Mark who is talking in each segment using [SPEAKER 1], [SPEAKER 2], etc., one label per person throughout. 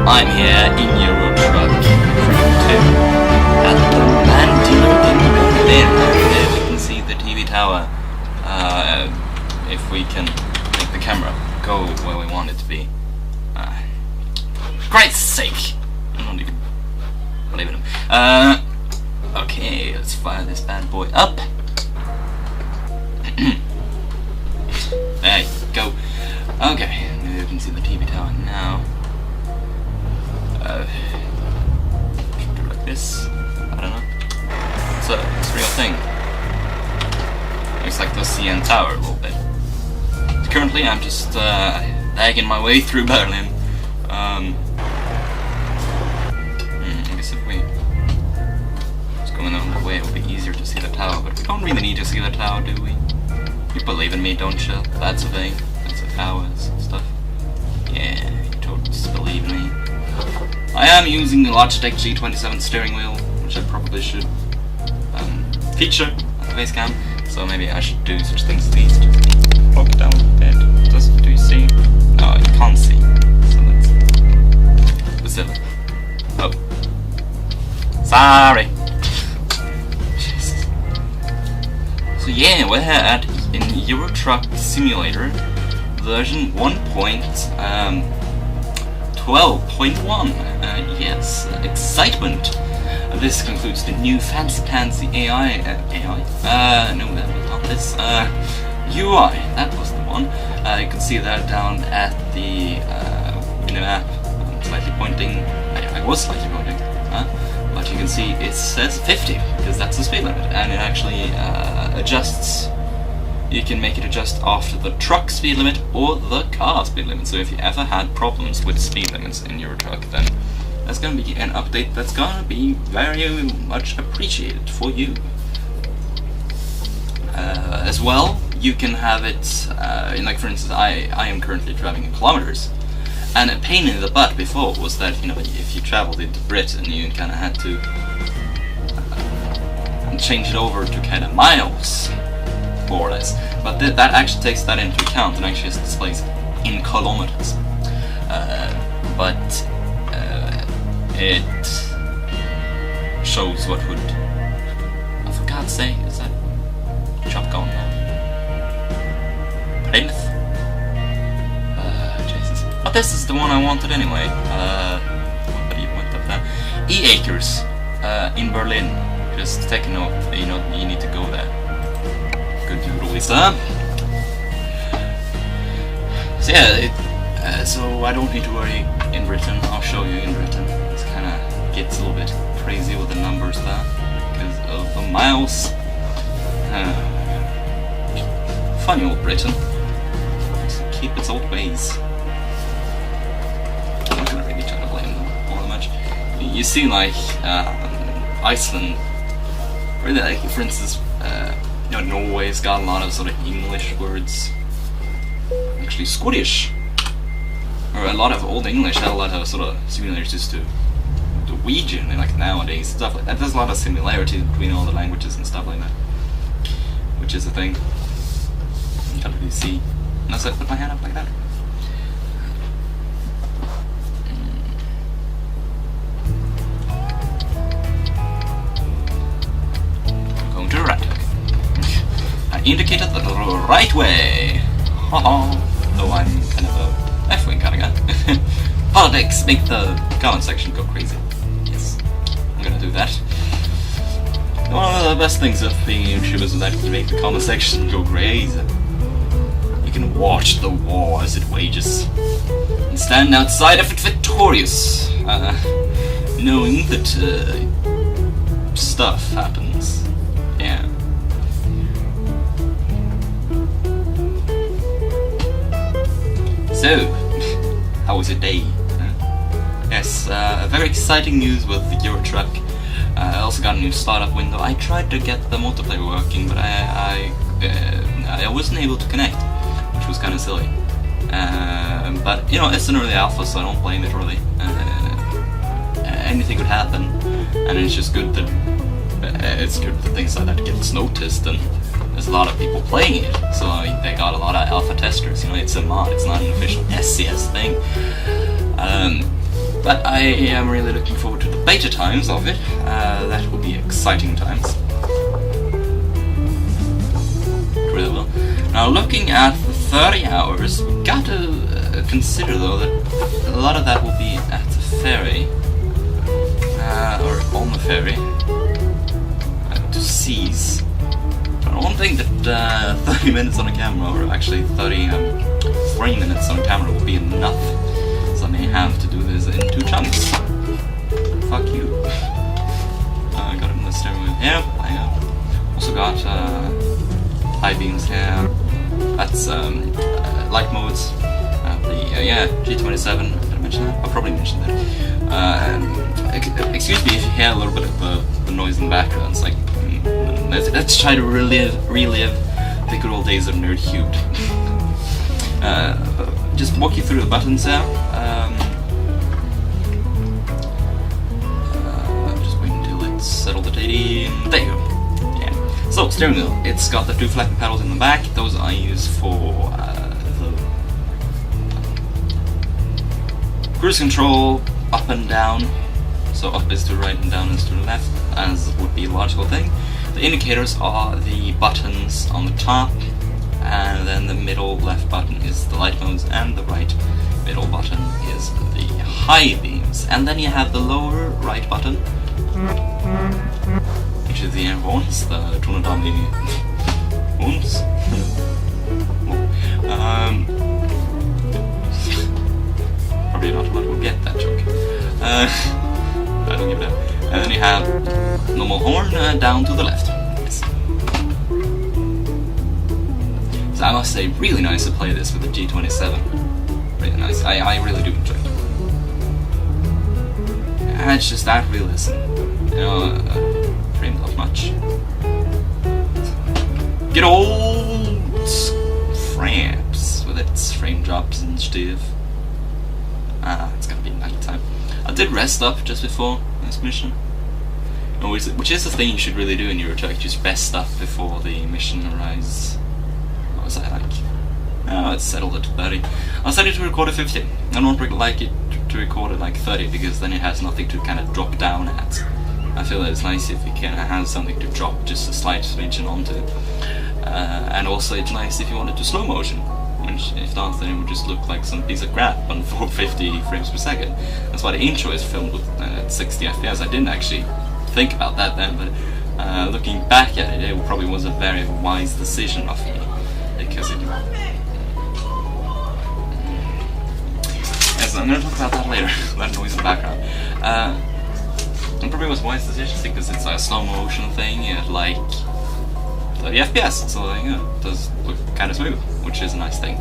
[SPEAKER 1] I'm here in Euro Truck Crew 2 at the man dealer in Berlin. There we can see the TV tower. If we can make the camera go where we want it to be. For Christ's sake! I don't even believe in him. Okay, let's fire this bad boy up. There you go. Okay, maybe we can see the TV tower now. Should do like this. I don't know. So it's a real thing. Looks like the CN Tower a little bit. Currently, I'm just lagging my way through Berlin. I guess if we just go another way, it would be easier to see the tower. But we don't really need to see the tower, do we? You believe in me, don't you? That's a thing. That's the towers and stuff. Yeah, you totally just believe in me. I am using the Logitech G27 steering wheel, which I probably should feature at the base cam. So maybe I should do such things as these. Just plug it down a bit. Do you see? Oh, you can't see. So that's silly. Oh, sorry. Jesus. So yeah, we're in Euro Truck Simulator version 1.12.1. Yes, excitement. This concludes the new fancy AI. No, that was not this. UI. That was the one. You can see that down at the map. I'm slightly pointing. I was slightly pointing. But you can see it says 50 because that's the speed limit, and it actually adjusts. You can make it adjust after the truck speed limit or the car speed limit. So if you ever had problems with speed limits in your truck, then that's going to be an update that's going to be very much appreciated for you. As well, you can have it, like for instance, I am currently traveling in kilometers, and a pain in the butt before was that, you know, if you traveled into Britain, you kind of had to change it over to kind of miles, more or less. But that actually takes that into account and actually displays in kilometers. But it shows what would, oh, for God's sake, is that chop gone now? Plymouth? Jesus. But this is the one I wanted anyway. What even went up there? E-Acres in Berlin. Just take a note, you know, you need to go there. Good doodle, Lisa. So yeah, so I don't need to worry in Britain. I'll show you in Britain. It kind of gets a little bit crazy with the numbers there because of the miles. Funny old Britain. Just keep its old ways. I'm not gonna really try to blame them all that much. You see, like Iceland, really, like for instance, you know, Norway's got a lot of sort of English words. Actually, Scottish, or a lot of Old English had a lot of sort of similarities to Norwegian, and like nowadays stuff like that. There's a lot of similarities between all the languages and stuff like that, which is a thing. You can't really see unless I put my hand up like that. I'm going to the right. I indicated the right way. Haha. Though I'm kind of a left-wing kind of guy. Politics make the comment section go crazy. Yes, I'm gonna do that. One of the best things of being a YouTuber is that you make the comment section go crazy. You can watch the war as it wages and stand outside of it victorious, knowing that stuff happens. Yeah. So, how was your day? Yes, very exciting news with the Euro Truck. I also got a new startup window. I tried to get the multiplayer working, but I wasn't able to connect, which was kind of silly. But you know, it's an early alpha, so I don't blame it really. Anything could happen, and it's just good that things like that gets noticed, and there's a lot of people playing it, so they got a lot of alpha testers. You know, it's a mod, it's not an official SCS thing. But I am really looking forward to the beta times of it. That will be exciting times. It really will. Now, looking at the 30 hours, we got to consider though that a lot of that will be at the ferry, or on the ferry, to seize. But I don't think that 30 minutes on a camera, or actually 33 minutes on camera, will be enough. So I may have to do this in 2 chunks. Fuck you. I got it in the steering wheel here. I also got high beams here. That's light modes. Yeah, G27. Did I mention that? I probably mentioned that. Excuse me if you hear a little bit of the noise in the background. It's like let's try to relive the good old days of Nerd Cubed. Just walk you through the buttons there. Just wait until it's settled at 80. There you go. Yeah. So, steering wheel. It's got the 2 flappy pedals in the back. Those I use for the cruise control, up and down. So up is to the right and down is to the left, as would be a logical thing. The indicators are the buttons on the top, and then the middle left button is the light modes, and the right middle button is the high beams. And then you have the lower right button, which is the air horns, the Tronadami horns. Probably not a lot will get that joke. I don't give it up. And then you have normal horn down to the left. Yes. So I must say, really nice to play this with the G27. Really nice. I really do enjoy it. And it's just that realism. You know, framed up much. Good old France with its frame drops and stuff. It's gonna be night time. I did rest up just before this mission, which is the thing you should really do in Eurotrack, just rest up before the mission arrives. What was I like? Oh, it's settled at 30. I set it to record at 50. I don't really like it to record at like 30, because then it has nothing to kind of drop down at. I feel that it's nice if you can have something to drop just a slight smidgen onto. And also it's nice if you want it to slow motion. If not, then it would just look like some piece of crap on 450 frames per second. That's why the intro is filmed with 60 FPS. I didn't actually think about that then, but looking back at it, it probably was a very wise decision of me, because it... Yes, I'm going to talk about that later, that noise in the background. It probably was a wise decision, because it's a slow motion thing at like 30 FPS, so you know, it does look kind of smooth, which is a nice thing.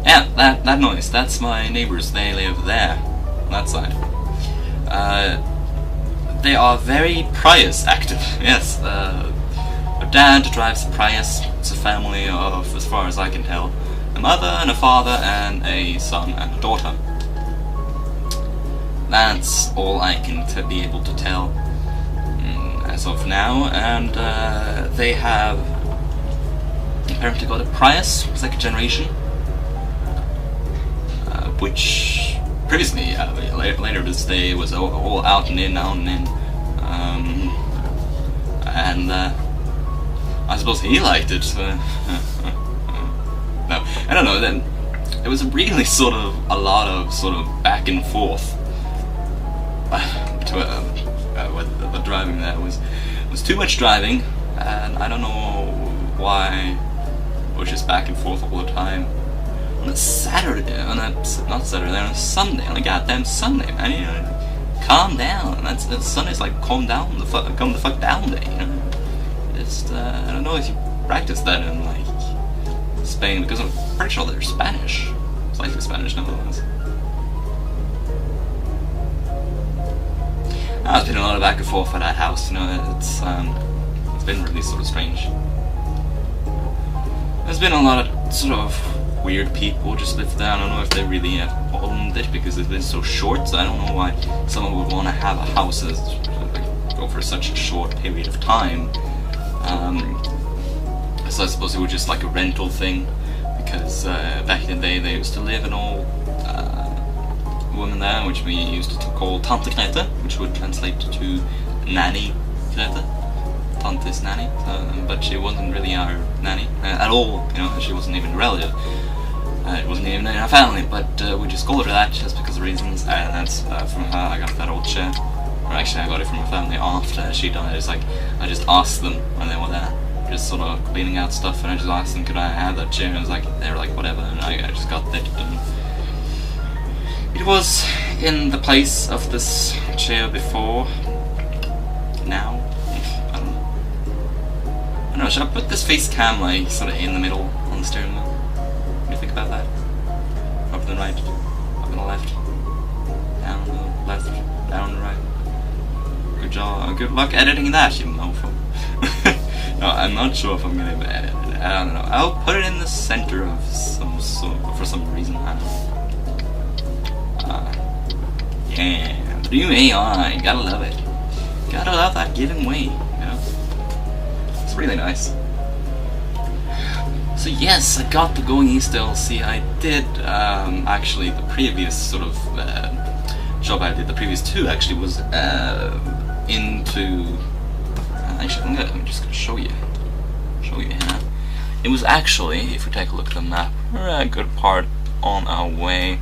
[SPEAKER 1] Yeah, that noise, that's my neighbors. They live there, on that side. They are very Prius active, yes. A dad drives a Prius. It's a family of, as far as I can tell, a mother and a father and a son and a daughter. That's all I can be able to tell as of now, and they have apparently got a Prius, second generation, which previously, later this day, was all out and in, and I suppose he liked it. No, I don't know. Then it was really a lot of back and forth. With the driving there was too much driving, and I don't know why it was just back and forth all the time. On a Saturday, on a Sunday, on a goddamn Sunday, man, you know, calm down. That's Sunday's like calm the fuck down day, you know. Just I don't know if you practice that in like Spain, because I'm pretty sure they're Spanish, slightly Spanish nevertheless. There's been a lot of back and forth at that house, you know. It's been really sort of strange. There's been a lot of weird people just lived there. I don't know if they really have owned it, because it's been so short, so I don't know why someone would want to have a house over such a short period of time. So I suppose it was just like a rental thing, because back in the day they used to live in all woman there, which we used to call Tante Knete, which would translate to Nanny Knete. Tante's nanny, but she wasn't really our nanny at all, you know, she wasn't even a relative. It wasn't even in our family, but we just called her that just because of reasons, and that's from her I got that old chair. Or actually I got it from her family after she died. It's like, I just asked them when they were there, just sort of cleaning out stuff, and I just asked them, could I have that chair, and I was like, they were like, whatever, and I just got it, and it was in the place of this chair before. Now, I don't know, should I put this face cam like sort of in the middle on the steering wheel? What do you think about that? Up on the right, up on the left, down on the left, down on the right. Good job, good luck editing that, you mofo. No, I'm not sure if I'm gonna edit it. I don't know. I'll put it in the center of some sort, for some reason. I don't know. Yeah, the new AI, gotta love it. Gotta love that giving way, you know? It's really nice. So yes, I got the Going East DLC. I did, actually, the previous sort of job I did, the previous two actually was into... actually, I'm just gonna show you here. It was actually, if we take a look at the map, we're a good part on our way.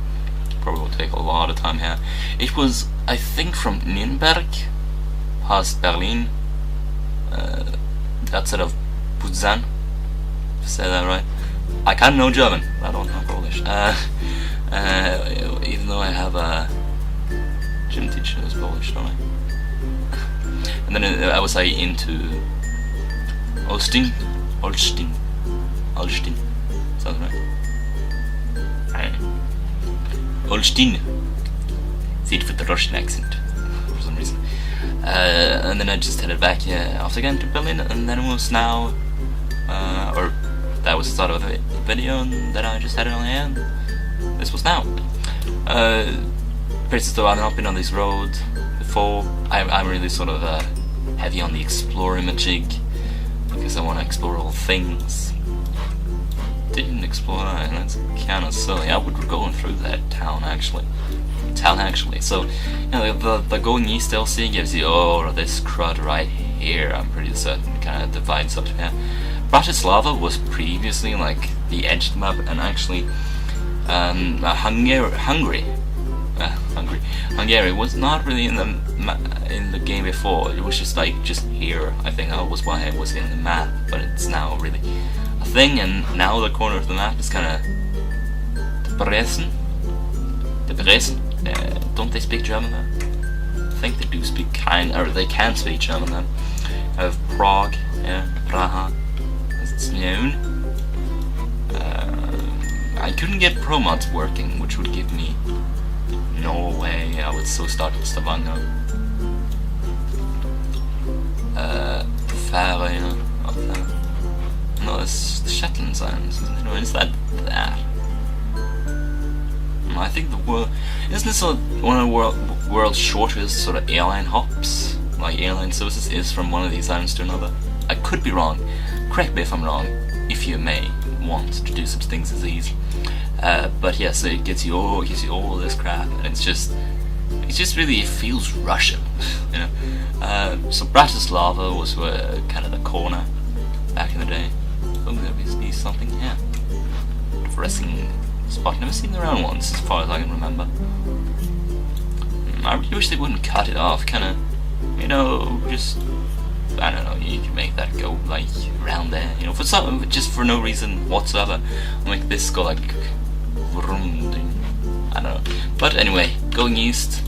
[SPEAKER 1] Probably will take a lot of time here. It was, I think, from Nürnberg past Berlin, outside of Busan, if I say that right. I can't know German, I don't know Polish. Even though I have a gym teacher who's Polish, don't I? And then I was into Holstein. Sounds right. Holstein. See it with the Russian accent for some reason. And then I just headed back off again to Berlin, and then it was now, or that was the start of the video, and then I just had it on hand. This was now. Pretty though I've not been on this road before. I'm really sort of heavy on the exploring jig because I want to explore all things. Didn't explore that, and that's kind of silly. I would go through that town actually. So, you know, the Going East DLC gives you all of this crud right here. I'm pretty certain, kind of divides up here. Bratislava was previously like the edge of the map, and actually, Hungary was not really in the game before. It was just like here. I think that was why it was in the map, but it's now really a thing. And now the corner of the map is kind of Debrecen. Don't they speak German there? I think they do speak or they can speak German then. I have Prague, Praha, as it's known. I couldn't get pro mods working, which would give me Norway. I would still start with Stavanger. Färöarna, no, it's the Shetland Islands, isn't it? Is that? I think the world isn't this one of the world's shortest sort of airline hops, like airline services, is from one of these islands to another. I could be wrong. Correct me if I'm wrong, if you may want to do such things as these. But yes, it gives you all this crap, and it's just really, it feels Russian, you know. So Bratislava was kind of the corner back in the day. Oh, there is something here. Wrestling spot. Never seen the round ones as far as I can remember. I really wish they wouldn't cut it off. Kind of, you know, just, I don't know. You can make that go like around there, you know, just for no reason whatsoever. Make this go like, I don't know. But anyway, Going East,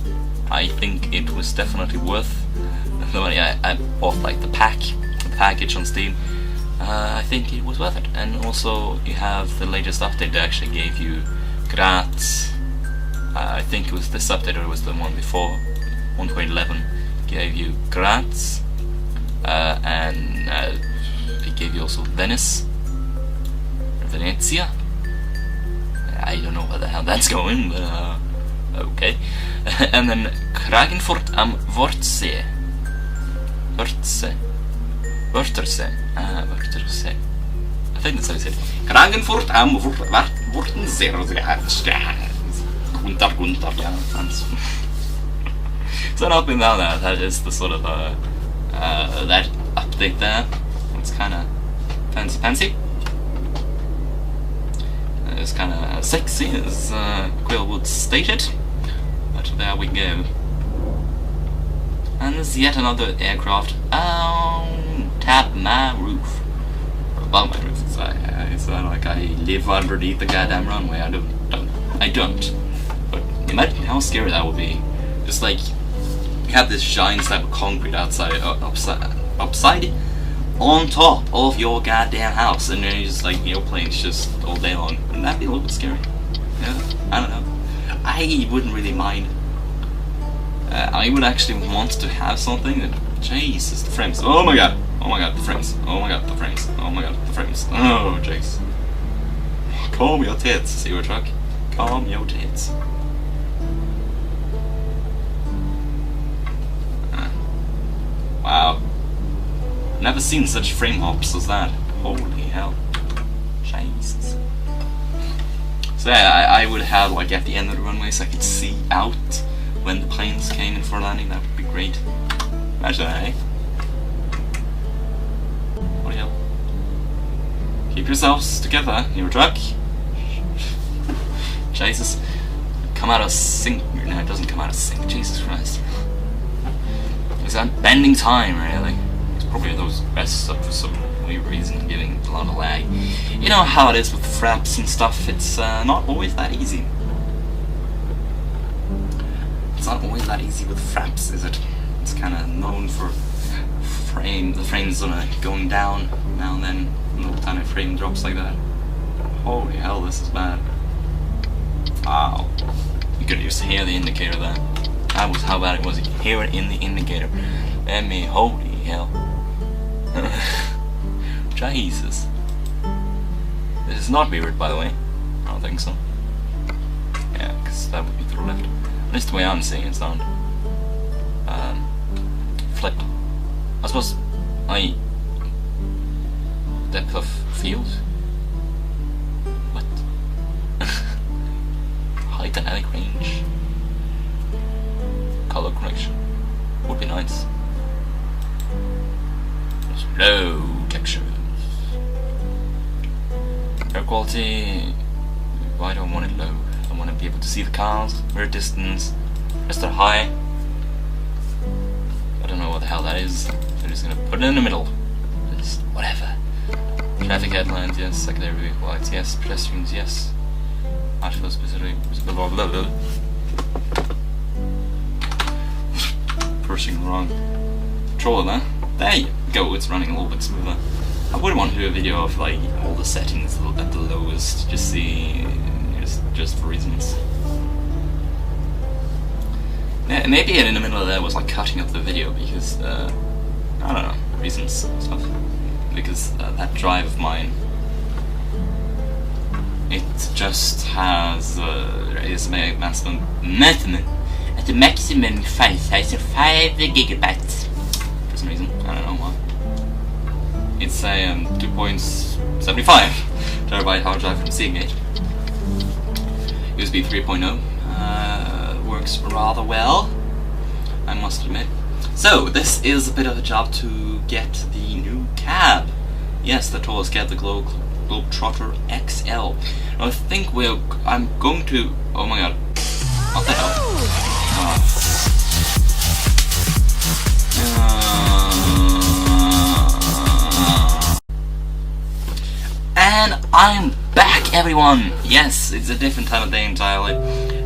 [SPEAKER 1] I think it was definitely worth the money. I bought like the package on Steam. I think it was worth it. And also you have the latest update that actually gave you Graz. I think it was this update, or it was the one before, 1.11, gave you Graz, and it gave you also Venice, or Venezia. I don't know where the hell that's going, but okay. And then Klagenfurt am Wörthersee. Wörthersee. I think that's how you say it. Klagenfurt am Wörthersee. yeah, that's so nothing now that is the sort of that update there. It's kind of fancy. It's kind of sexy, as Quill would state it. But there we go. And there's yet another aircraft on top of my roof. Or above my roof. It's not like I live underneath the goddamn runway. I don't. But imagine how scary that would be. Just like you have this giant slab of concrete upside on top of your goddamn house, and then you just like planes just all day long. Wouldn't that be a little bit scary? Yeah, I don't know. I wouldn't really mind. I would actually want to have something that, Jesus, the frames. Oh my god, the frames. Oh my god, the frames. Oh my god, the frames. Oh, jeez. Calm your tits, sewer truck. Calm your tits. Wow. Never seen such frame hops as that. Holy hell. Jesus. So yeah, I would have, like, at the end of the runway so I could see out when the planes came in for landing. That would be great. Imagine that, eh? Holy hell. Keep yourselves together, your truck. Jesus. Come out of sync. No, it doesn't come out of sync. Jesus Christ. Is that bending time, really? It's probably those best stuff for some weird reason, giving a lot of lag. You know how it is with fraps and stuff, it's not always that easy. It's not always that easy with fraps, is it? It's kind of known for the frames going down now and then, no tiny frame drops like that. Holy hell, this is bad. Wow. You could just hear the indicator there. That was how bad it was. You could hear it in the indicator. And me, holy hell. Jesus. This is not mirrored, by the way. I don't think so. Yeah, because that would be to the left. At least the way I'm seeing it sound. Flipped. I suppose depth of field? What? High dynamic range. Color correction. Would be nice. There's low textures. Air quality. Why do I want it low? I want to be able to see the cars, very distance. Rest are high. I don't know what the hell that is. I'm just gonna put it in the middle. Just whatever. Traffic headlines, yes. Secondary vehicle lights, yes. Pedestrians, yes. Artificial specific. Blah blah blah. Pushing the wrong controller there. There you go. It's running a little bit smoother. I would want to do a video of like all the settings at the lowest, just see, just for reasons. Maybe in the middle of that was like cutting up the video because I don't know, reasons and stuff. Because that drive of mine, it just has is maximum at the maximum file size of 5 gigabytes. For some reason, I don't know why. It's a 2.75 terabyte hard drive from Seagate. USB 3.0 works rather well, I must admit. So this is a bit of a job to get the new cab. Yes, the tallest cab, the Globetrotter XL. I think I'm going to. Oh my god! What the hell? And I'm back, everyone! Yes, it's a different time of day entirely.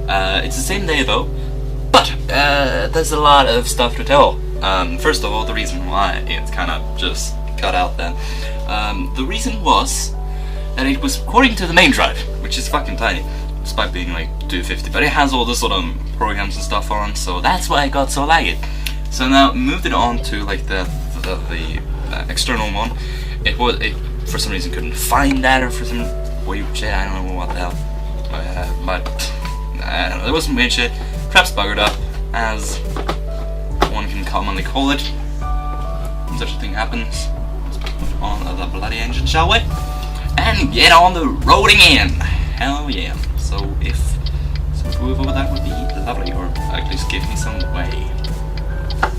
[SPEAKER 1] It's the same day though, but there's a lot of stuff to tell. First of all, the reason why it's kind of just cut out then. The reason was that it was recording to the main drive, which is fucking tiny, despite being like 250, but it has all the sort of programs and stuff on, so that's why it got so laggy. So now moved it on to like the external one. It for some reason couldn't find that, or for some weird shit, I don't know what the hell. But I don't know, there was some weird shit. Perhaps buggered up, as one can commonly call it. When such a thing happens. Let's put on the bloody engine, shall we? And get on the road again! Hell yeah. So if smooth over, that would be lovely, or at least give me some way.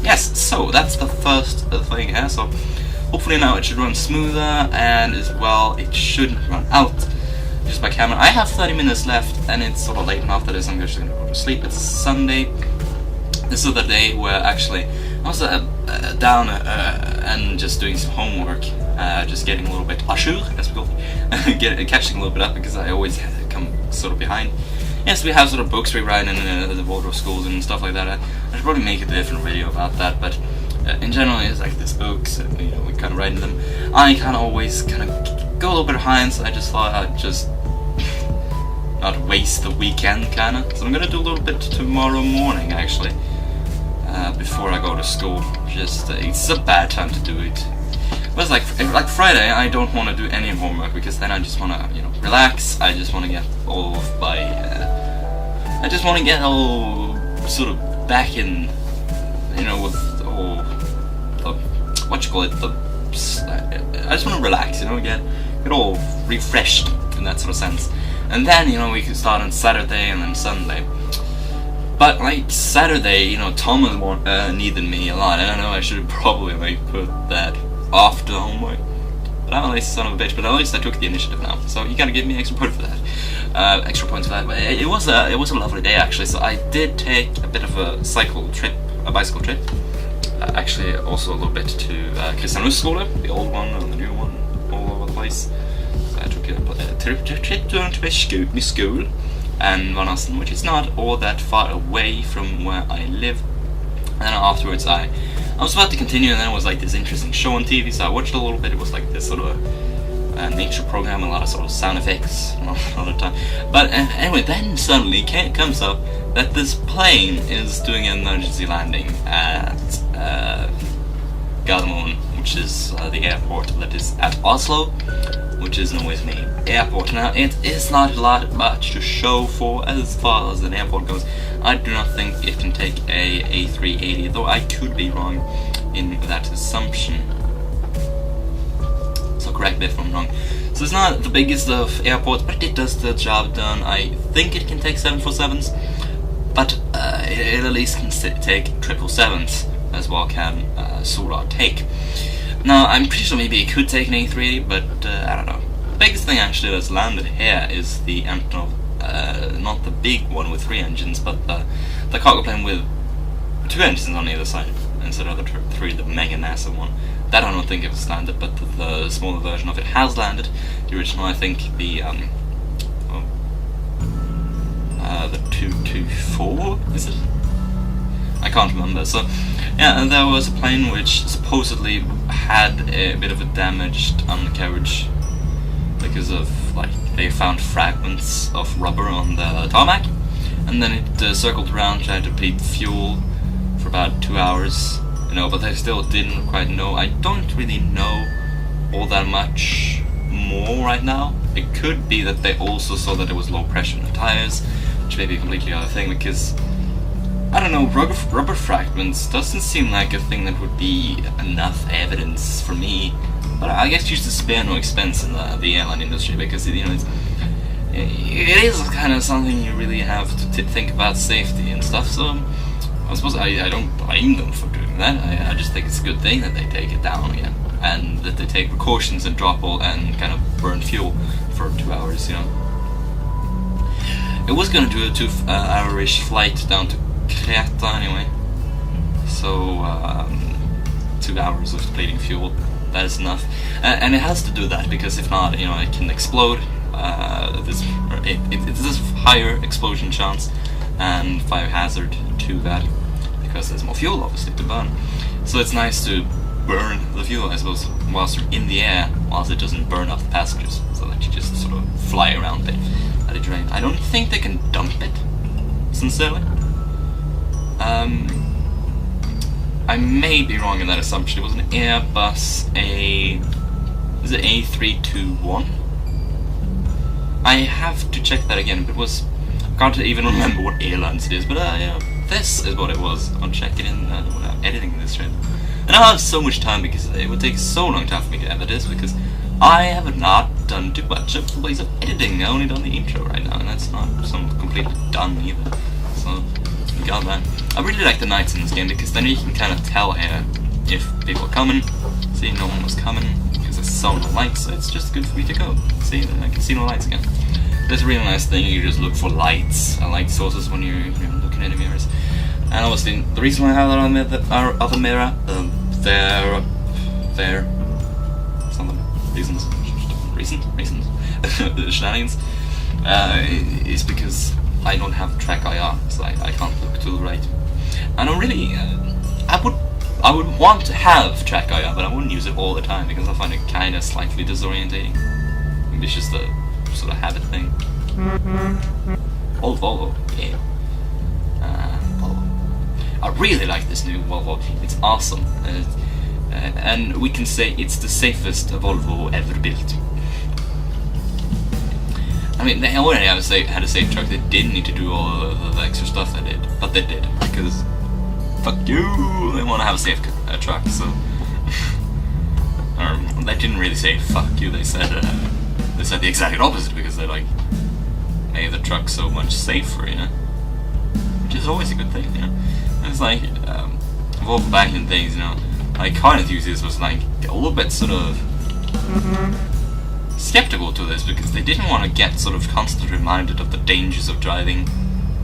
[SPEAKER 1] Yes, so that's the first thing here, so hopefully now it should run smoother, and as well it shouldn't run out just by camera. I have 30 minutes left, and it's sort of late, and after this I'm just gonna go to sleep. It's Sunday. This is the day where actually I was down and just doing some homework, just getting a little bit à jour, as we call it, catching a little bit up, because I always come sort of behind. Yes, we have sort of books we write in the Volvo schools and stuff like that. I should probably make a different video about that, but in general it's like these books, you know, we kind of write in them. I kind of always kind of go a little bit behind, so I just thought I'd just not waste the weekend, kind of. So I'm gonna do a little bit tomorrow morning, actually, before I go to school. Just it's a bad time to do it. But it's like Friday, I don't want to do any homework, because then I just want to, you know, relax. I just want to get all of my, I just want to get all sort of back in, you know, with all the, what you call it, I just want to relax, you know, get all refreshed in that sort of sense. And then, you know, we can start on Saturday and then Sunday. But like Saturday, you know, Thomas needed me a lot, and I know I should have probably like put that after homework, but I'm a son of a bitch. But at least I took the initiative now, so you gotta give me extra point for that. Extra points for that. But it was a lovely day, actually. So I did take a bit of a bicycle trip. Actually, also a little bit to Kristianskole, the old one and the new one, all over the place. So I took a trip to my school and Vannassen, which is not all that far away from where I live. And then afterwards I was about to continue, and then it was like this interesting show on TV, so I watched a little bit. It was like this sort of nature program, a lot of sort of sound effects all the time. But anyway, then suddenly it comes up that this plane is doing an emergency landing at Gardermoen, which is the airport that is at Oslo, which is Norway's main airport. Now, it is not much to show for as far as an airport goes. I do not think it can take a A380, though I could be wrong in that assumption. So correct me if I'm wrong. So it's not the biggest of airports, but it does the job done. I think it can take 747s, but it at least can take 777s as well can Solar take. Now, I'm pretty sure maybe it could take an A380, but I don't know. The biggest thing actually that's landed here is the Antonov, not the big one with 3 engines, but the cargo plane with 2 engines on either side, instead of the 3, the mega massive one. That I don't think it was landed, but the smaller version of it has landed. The original, I think, the 224, is it? I can't remember. So yeah, there was a plane which supposedly had a bit of a damaged undercarriage because of, like, they found fragments of rubber on the tarmac, and then it circled around trying to deplete fuel for about 2 hours, you know, but they still didn't quite know. I don't really know all that much more right now. It could be that they also saw that there was low pressure in the tires, which may be a completely other thing, because I don't know, rubber fragments doesn't seem like a thing that would be enough evidence for me. But I guess you should spare no expense in the airline industry, because it is kind of something you really have to think about safety and stuff. So I suppose I don't blame them for doing that. I just think it's a good thing that they take it down again, and that they take precautions and drop all and kind of burn fuel for 2 hours. You know, it was going to do a 2-hour-ish flight down to Creta anyway, so 2 hours of depleting fuel, that is enough, and it has to do that, because if not, you know, it can explode. There's a higher explosion chance and fire hazard to that, because there's more fuel obviously to burn. So it's nice to burn the fuel, I suppose, whilst you're in the air, whilst it doesn't burn off the passengers, so that you just sort of fly around it, let it drain. I don't think they can dump it, sincerely. I may be wrong in that assumption. It was an Airbus is it A321? I have to check that again, but I can't even remember what airlines it is, but yeah, this is what it was. I'll check it in when I'm editing this trip. And I have so much time, because it would take so long time for me to edit this, because I have not done too much of the ways of editing. I only done the intro right now, and that's not some completely done either. So, you got that. I really like the nights in this game because then you can kind of tell if people are coming. See, no one was coming because I saw no lights, so it's just good for me to go. See, I can see no lights again. That's a really nice thing. You just look for lights and light sources when you're looking in the mirrors. And obviously, the reason why I have that on our other mirror, there, some of the reasons, shenanigans, is because I don't have track IR, so I can't look to the right. And I really, I would want to have track IR, but I wouldn't use it all the time because I find it kind of slightly disorientating. It's just a sort of habit thing. Old Volvo, yeah. Volvo. I really like this new Volvo. It's awesome, and we can say it's the safest Volvo ever built. I mean, they already had a safe truck. They didn't need to do all the extra stuff they did, but they did because fuck you. They want to have a safe truck, so. Or they didn't really say fuck you. They said the exact opposite because they like made the truck so much safer, you know, which is always a good thing, you know. And it's like Volvo back in things, you know, like car enthusiasts was like a little bit sort of skeptical to this because they didn't want to get sort of constantly reminded of the dangers of driving.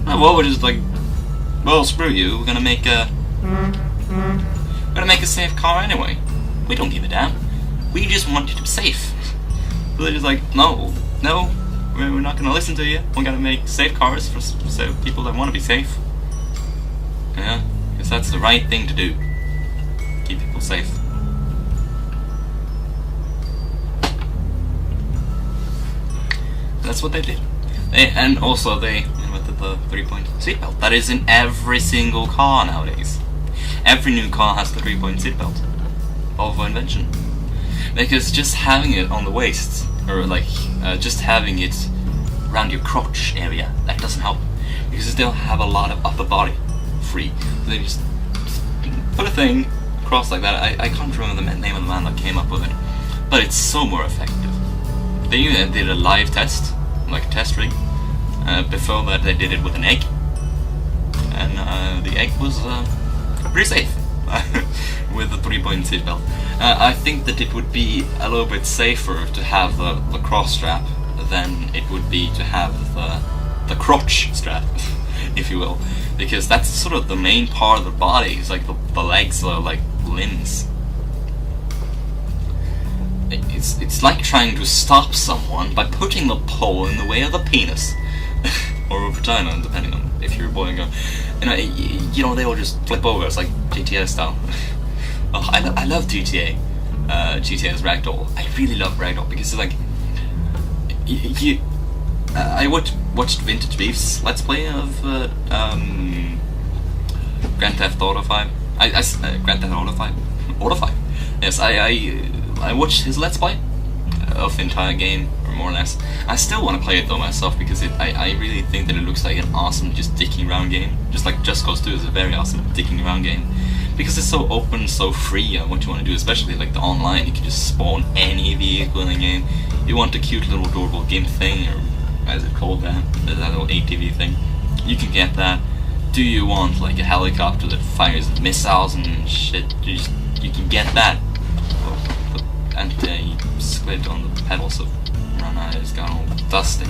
[SPEAKER 1] And Volvo just like, well, screw you, we're gonna make a safe car anyway. We don't give a damn. We just want you to be safe. So they're just like, no, we're not gonna listen to you. We're gonna make safe cars for people that want to be safe. Yeah, because that's the right thing to do. Keep people safe. That's what they did. And also they invented the 3-point seatbelt. That is in every single car nowadays. Every new car has the 3-point seatbelt. Volvo invention. Because just having it on the waist, or like just having it around your crotch area, that doesn't help. Because you still have a lot of upper body free. So they just put a thing across like that. I can't remember the name of the man that came up with it, but it's so more effective. They even did a live test, like a test rig. Before that they did it with an egg. And the egg was pretty safe. With the 3-point seatbelt. I think that it would be a little bit safer to have the cross strap than it would be to have the crotch strap, if you will, because that's sort of the main part of the body. It's like the legs are like limbs. It's like trying to stop someone by putting the pole in the way of the penis or vagina, depending on if you're a boy and girl. You know, they will just flip over. It's like GTA style. Oh, I love GTA. GTA's Ragdoll. I really love Ragdoll because it's like I watched Vintage Beef's Let's Play of Grand Theft Auto 5. Grand Theft Auto 5. Auto 5. Yes, I watched his Let's Play of the entire game, or more or less. I still want to play it though myself because I really think that it looks like an awesome just dicking around game. Just like Just Cause 2 is a very awesome dicking around game. Because it's so open, so free on what you want to do, especially like the online. You can just spawn any vehicle in the game. You want a cute little adorable GIMP thing, or as it called that little ATV thing, you can get that. Do you want like a helicopter that fires missiles and shit? You can get that. The anti-skid on the pedals of Rana has got all dusty.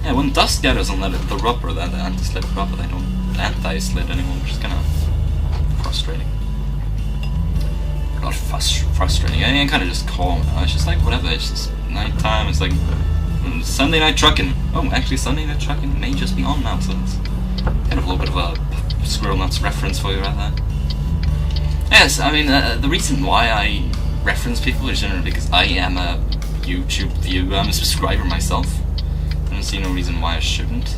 [SPEAKER 1] Yeah, when dust gathers on the rubber, the anti-slip rubber, they don't anti-slid anymore, which is kind of frustrating. Not frustrating. I kind of just calm now. It's just like whatever. It's just nighttime. It's like Sunday night trucking. Oh, actually, Sunday night trucking may just be on now, so it's kind of a little bit of a Squirrel Nuts reference for you right there. Yes, I mean the reason why I reference people is generally because I am a YouTube viewer. I'm a subscriber myself. I don't see no reason why I shouldn't.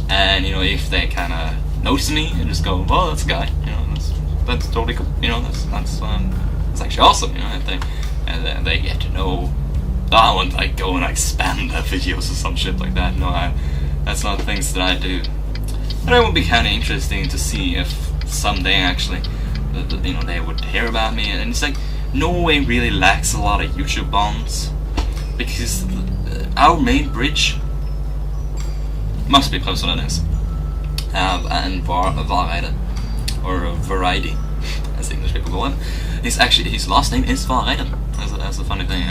[SPEAKER 1] And you know, if they kind of notice me and just go, well, that's a guy, you know, that's totally cool, you know, that's actually awesome, you know, if they get to know. I won't like go and like spam their videos or some shit like that. No, that's not things that I do. But it would be kind of interesting to see if someday actually, you know, they would hear about me. And it's like Norway really lacks a lot of YouTube bonds because our main bridge must be closer than this, and Vareide, or Variety, as English people call him. He's actually, his last name is Vareide. That's a funny thing.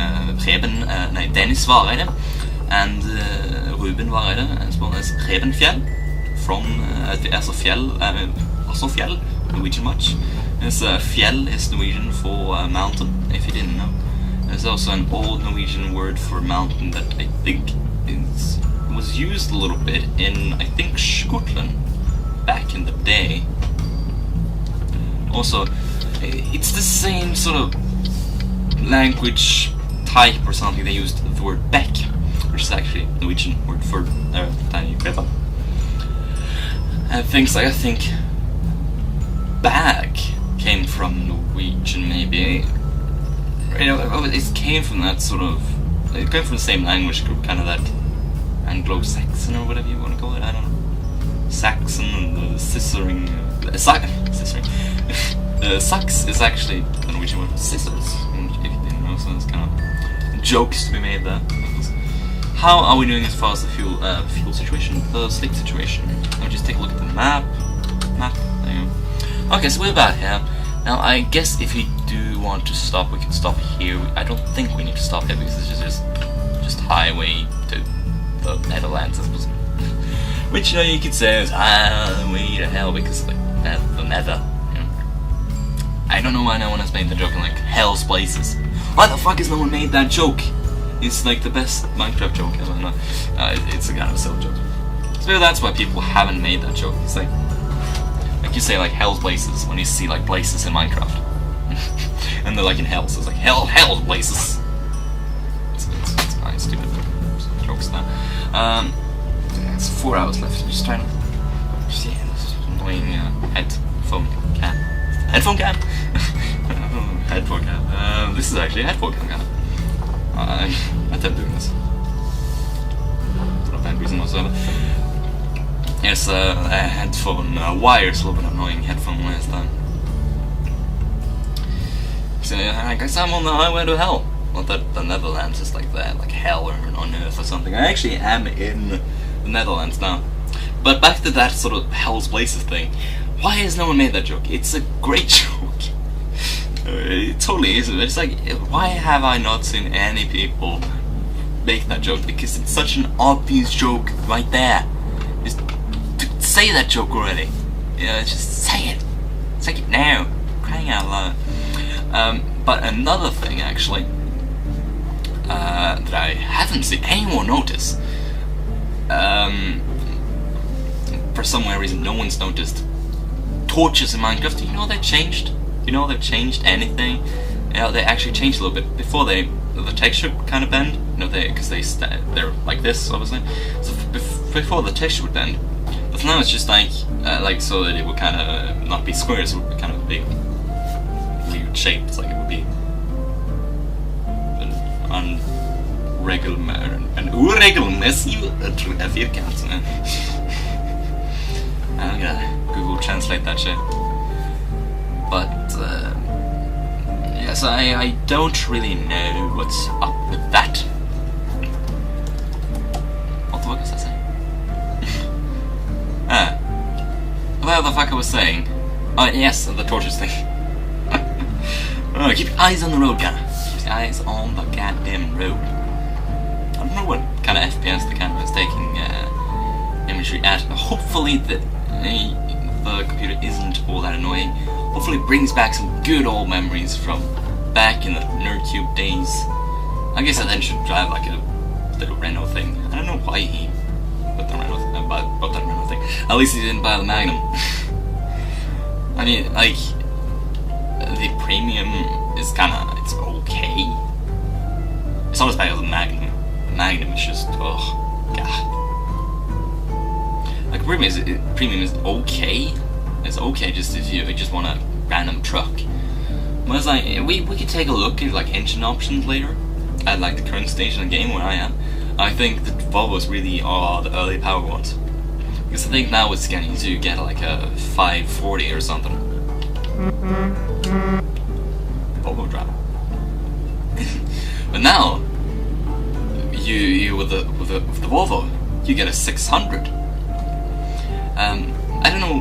[SPEAKER 1] Dennis Vareide and Ruben Vareide, as well as Reben Fjell from Fjell, also Fjell, Norwegian much. Fjell is Norwegian for mountain, if you didn't know. There's also an old Norwegian word for mountain that I think was used a little bit in, I think, Scotland back in the day. Also, it's the same sort of language type or something. They used the word beck, which is actually a Norwegian word for tiny river. And things like, I think, bag came from Norwegian, maybe. You know, it came from that sort of, it came from the same language group, kind of that Anglo-Saxon or whatever you want to call it, I don't know. Saxon and the scissoring, sax is actually the Norwegian word for scissors, if you didn't know, so there's kind of jokes to be made there. How are we doing as far as the fuel situation, the slick situation? Let me just take a look at the map, there you go. Okay, so we're about here. Now, I guess if we do want to stop, we can stop here. I don't think we need to stop here because this is just highway to the Netherlands, I suppose. Which, you know, you could say is highway to hell because like the Nether. You know? I don't know why no one has made the joke in like hell's places. Why the fuck has no one made that joke? It's like the best Minecraft joke ever. No, it's a kind of a silly joke. So that's why people haven't made that joke. It's like you say like hell's places when you see like places in Minecraft. And they're like in hell, so it's like hell's places. It's kind of stupid jokes there. It's 4 hours left. I'm just trying to see this annoying headphone cam. Headphone cam? Headphone cam. This is actually a headphone cam. I attempt doing this. For no bad reason whatsoever. Yes, headphone wires, a little bit annoying headphone wires there. So I guess I'm on the highway to hell. Not that the Netherlands is like that, like hell or on earth or something. I actually am in the Netherlands now. But back to that sort of hell's places thing. Why has no one made that joke? It's a great joke. It totally is. It's like, why have I not seen any people make that joke? Because it's such an obvious joke right there. Just say that joke already. Yeah, just say it. Say it now. Crying out loud. But another thing, actually, that I haven't seen anyone notice, for some weird reason no one's noticed, torches in Minecraft. Do you know they've changed? Do you know they've changed anything? Yeah, they actually changed a little bit. Before the texture kind of bend, you know, because they're like this, obviously. So before the texture would bend, but now it's just like so that it would kind of not be squares, it would be kind of a big weird shape. It's like it would be an uregelmässig fyrkant. I'm gonna Google translate that shit. But yes, I don't really know what's up with that. What the fuck was I saying? What the fuck I was saying? Oh yes, the torches thing. Oh, keep your eyes on the road, guy. Keep your eyes on the goddamn road. I don't know what kind of FPS the camera is taking imagery at. Hopefully the computer isn't all that annoying. Hopefully it brings back some good old memories from back in the NerdCube days. I guess I then should drive like a little Renault thing. I don't know why he put the Renault bought that Renault thing. At least he didn't buy the Magnum. I mean, like, the premium is kinda, it's okay. It's not as bad as the Magnum. The Magnum is just, oh, god. Like, premium is okay. It's okay just if you just want a random truck. But it's like, we could take a look at like engine options later. At like the current stage in the game where I am. I think the Volvos really are the early power ones. Because I think now it's getting to get like a 540 or something. Volvo driver. But now, you with the Volvo, you get a 600. I don't know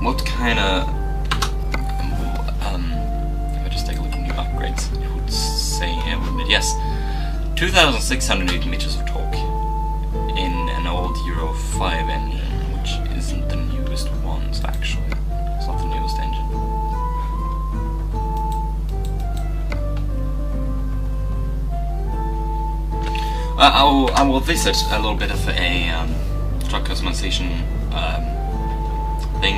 [SPEAKER 1] what kind of if I just take a look at new upgrades, it would say here, wouldn't it? Yes, 2,600 Newton meters of torque in an old Euro 5 engine, which isn't the newest ones actually. It's not the newest engine. I will visit a little bit of a truck customization thing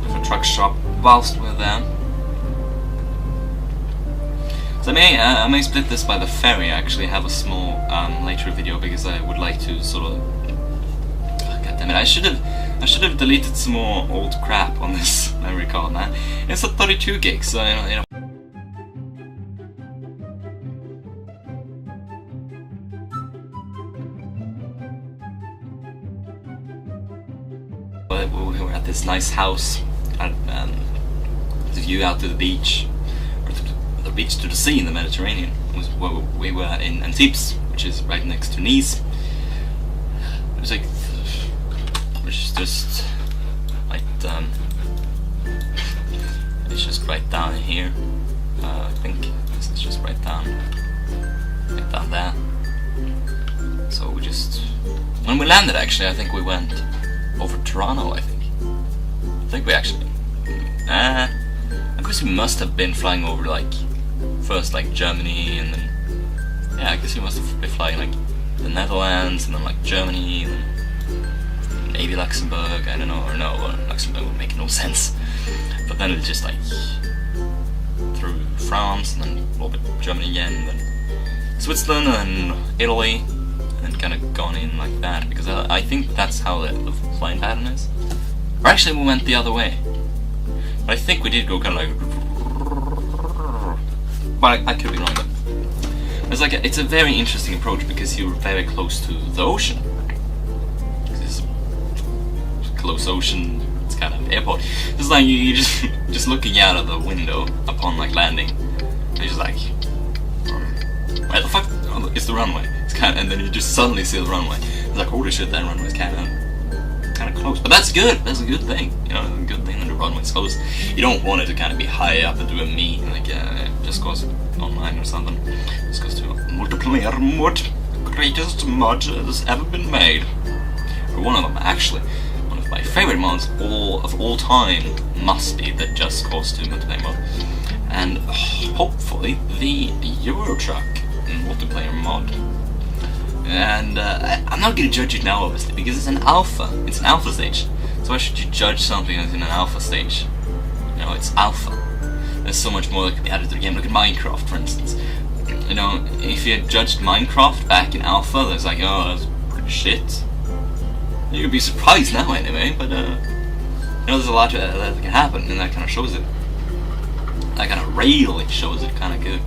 [SPEAKER 1] of a truck shop whilst we're there. So I may split this by the ferry. Actually, have a small later video because I would like to sort of. Oh, God damn it! I should have deleted some more old crap on this memory card, man. It's a 32 gig, so you know. We were at this nice house, at the view out to the beach, or to the beach to the sea in the Mediterranean. Was where we were in Antibes, which is right next to Nice. It was like, which is just like it's just right down here. I think this is just right down there. So we just, when we landed, actually, I think we went over Toronto. I think we actually. I guess we must have been flying over like first like Germany, and then yeah, I guess we must have been flying like the Netherlands, and then like Germany, and then maybe Luxembourg. I don't know, or no, Luxembourg would make no sense. But then it's just like through France, and then a little bit Germany again, and then Switzerland, and Italy, and kind of gone in like that, because I think that's how the flying pattern is. Or actually, we went the other way. But I think we did go kind of like. But I could be wrong. But it's a very interesting approach because you're very close to the ocean. It's a close ocean. It's kind of airport. It's like you just looking out of the window upon like landing. And you're just like, where the fuck is the runway? It's kind of, and then you just suddenly see the runway. It's like, holy shit, that runway's kind of close. But that's good. That's a good thing. You know, a good thing that the runway's close. You don't want it to kind of be high up and do a meet, like just goes online or something. Just goes to multiplayer mod, the greatest mod that's ever been made. Or one of them, actually. One of my favorite mods of all time must be the Just Cause 2 multiplayer mod. And hopefully the Eurotruck multiplayer mod. And I'm not going to judge it now, obviously, because it's an alpha. It's an alpha stage. So why should you judge something that's in an alpha stage? You know, it's alpha. There's so much more that could be added to the game. Look at Minecraft, for instance. You know, if you had judged Minecraft back in alpha, there's like, oh, that's pretty shit. You could be surprised now, anyway. But you know, there's a lot that can happen, and that kind of shows it. That kind of really shows it kind of good.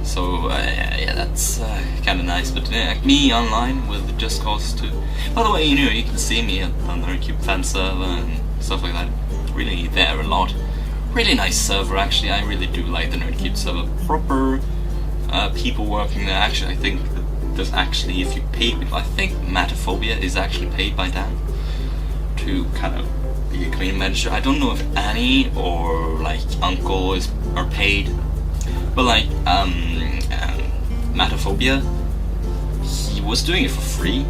[SPEAKER 1] So yeah, that's kind of nice. But me online with Just Cause 2. By the way, you know, you can see me at the T.W.P fan server and stuff like that. Really there a lot. Really nice server, actually. I really do like the Nerdcube server. Proper people working there. Actually, I think there's actually, if you pay people, I think Matophobia is actually paid by Dan to kind of be a community manager. I don't know if Annie or like Uncle are paid. But like, Matophobia, he was doing it for free,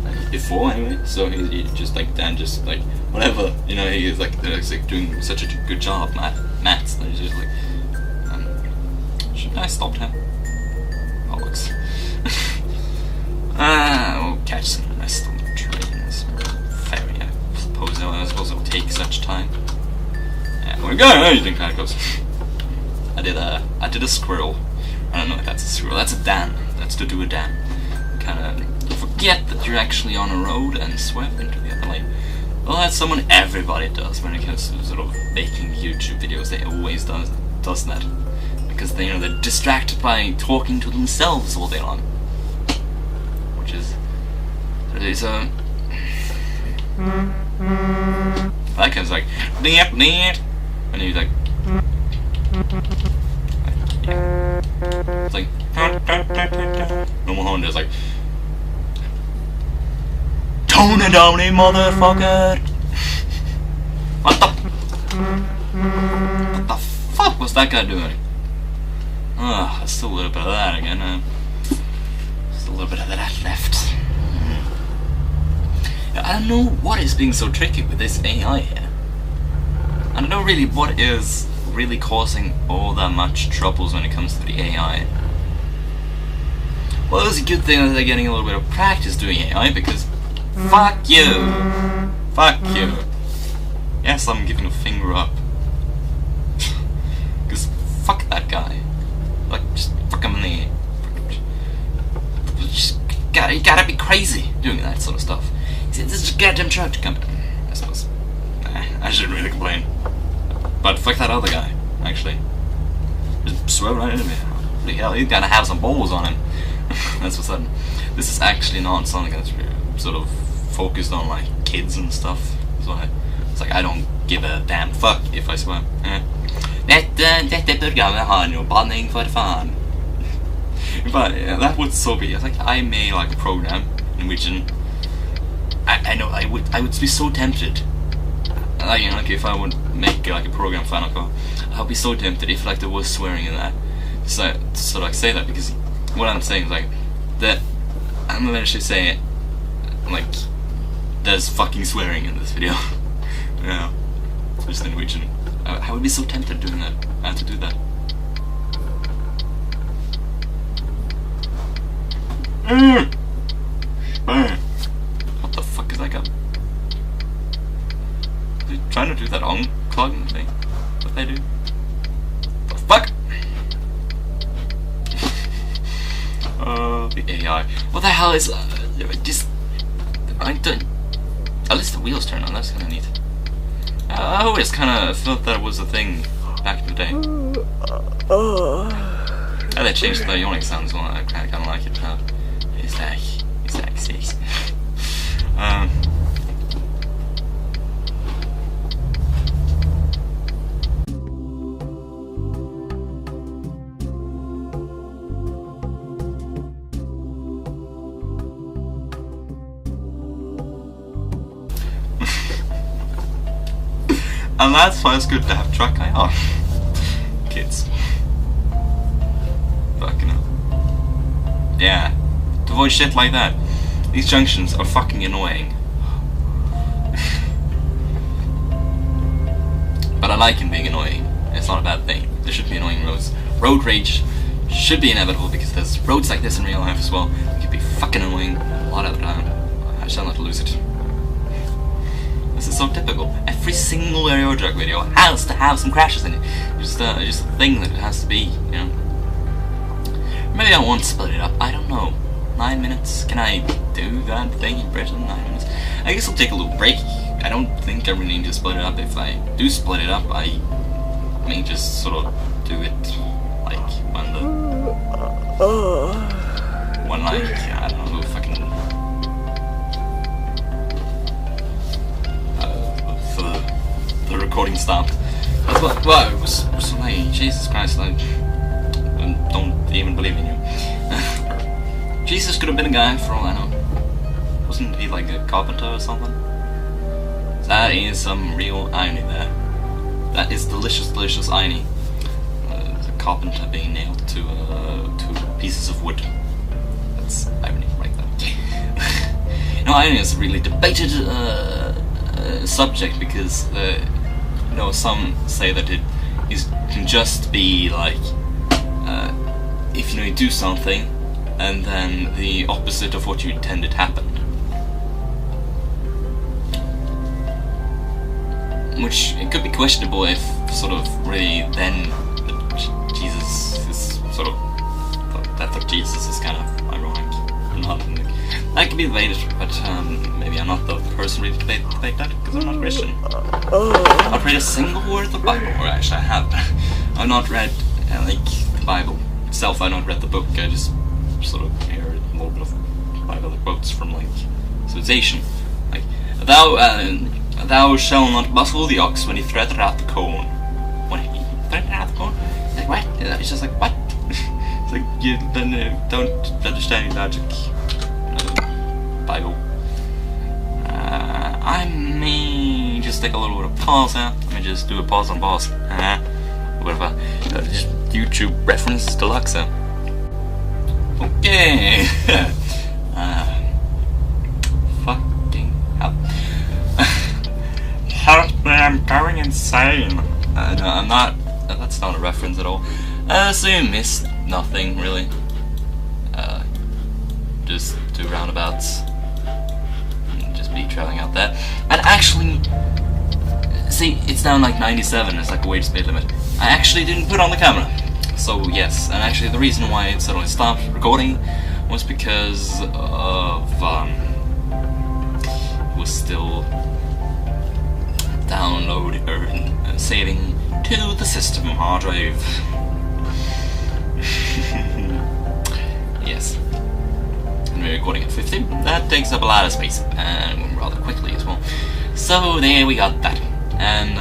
[SPEAKER 1] like, before anyway, so he just like, Dan just like, whatever, you know, he's like doing such a good job, Matt's, and he's just like, should I stop him? Bollocks. We'll catch some rest on the train, this ferry, I suppose it'll take such time. Yeah, we're going, anything kind of goes. I did a squirrel. I don't know if that's a squirrel. That's a dam. That's to do a dam. Kind of forget that you're actually on a road and swerve into the other lane. Well, that's something everybody does when it comes to sort of making YouTube videos. They always does that because they're distracted by talking to themselves all day long, which is so. That kind of like and he's like. Yeah. It's like normal Honda is like tone it down, motherfucker. What the fuck was that guy doing? Ugh, still a little bit of that again. Still a little bit of that left. I don't know what is being so tricky with this AI here. I don't know really what is really causing all that much troubles when it comes to the AI. Well, it's a good thing that they're getting a little bit of practice doing AI, because fuck you! Fuck you! Yes, I'm giving a finger up. Because fuck that guy. Like, just fuck him in the... You gotta be crazy doing that sort of stuff. This is a goddamn truck to come in, I suppose. I shouldn't really complain. But fuck that other guy, actually. Just swerve right into me. Holy hell, he's gotta have some balls on him. That's what's sudden. This is actually not something that's sort of focused on like kids and stuff. So it's like I don't give a damn fuck if I swear. Dette programmet har jo banning for fan. But that would so be. It's like I made like a program in which I know I would be so tempted. Like, you know, like if I would make like a program for Final, I would be so tempted if like there was swearing in that. So like say that, because what I'm saying is like that I'm eventually saying like there's fucking swearing in this video. Yeah, just in Norwegian. I would be so tempted doing that. I had to do that. What the fuck is that guy? Are they trying to do that unclogging thing? What they do? The fuck? The AI. What the hell is just? I don't. At least the wheels turn on. That's kind of neat. I always kind of thought that was a thing back in the day. And they changed the yawning sound as well. I kind of like it now. It's like six. And that's why it's good to have truck IR. Kids. Fucking hell. Yeah. To avoid shit like that. These junctions are fucking annoying. But I like him being annoying. It's not a bad thing. There should be annoying roads. Road rage should be inevitable, because there's roads like this in real life as well. It could be fucking annoying a lot of the time. I shall not lose it. This is so typical. Every single Euro Truck video has to have some crashes in it. Just a thing that it has to be, you know. Maybe I won't split it up. I don't know. 9 minutes? Can I do that thing in Britain? 9 minutes? I guess I'll take a little break. I don't think I really need to split it up. If I do split it up, I may just sort of do it like when like I don't know, fucking the recording stopped. That's what. Well, it was so like, Jesus Christ, I don't even believe in you. Jesus could have been a guy for all I know. Wasn't he like a carpenter or something? That is some real irony there. That is delicious, delicious irony. The carpenter being nailed to pieces of wood. That's irony right there. No, irony is a really debated subject, because you know, some say that it can just be like if you know, you do something and then the opposite of what you intended happened. Which it could be questionable if sort of really then Jesus is sort of the death of Jesus is kind of ironic. Not that could be debated, but maybe I'm not the person really to debate that, because I'm not Christian. I've not read a single word of the Bible, or actually I have. I've not read like the Bible itself. I've not read the book. I just sort of hear a little bit of Bible quotes from like civilization, like thou shalt not muzzle the ox when he treadeth out the corn. When he treadeth out the corn? Like what? It's just like what? you don't understand your logic. Bible. I may just take a little bit of pause out. Let me just do a pause on pause. Whatever. Just YouTube reference deluxe. Okay. Fucking hell. Help me, I'm going insane. No, I'm not. That's not a reference at all. So you missed nothing really. Just 2 roundabouts. Just be traveling out there. And actually, see, it's down like 97. It's like a weight speed limit. I actually didn't put on the camera. So yes, and actually the reason why it suddenly stopped recording was because of it was still downloading or saving to the system hard drive. Yes, and we're recording at 50. That takes up a lot of space and rather quickly as well. So there we got that, and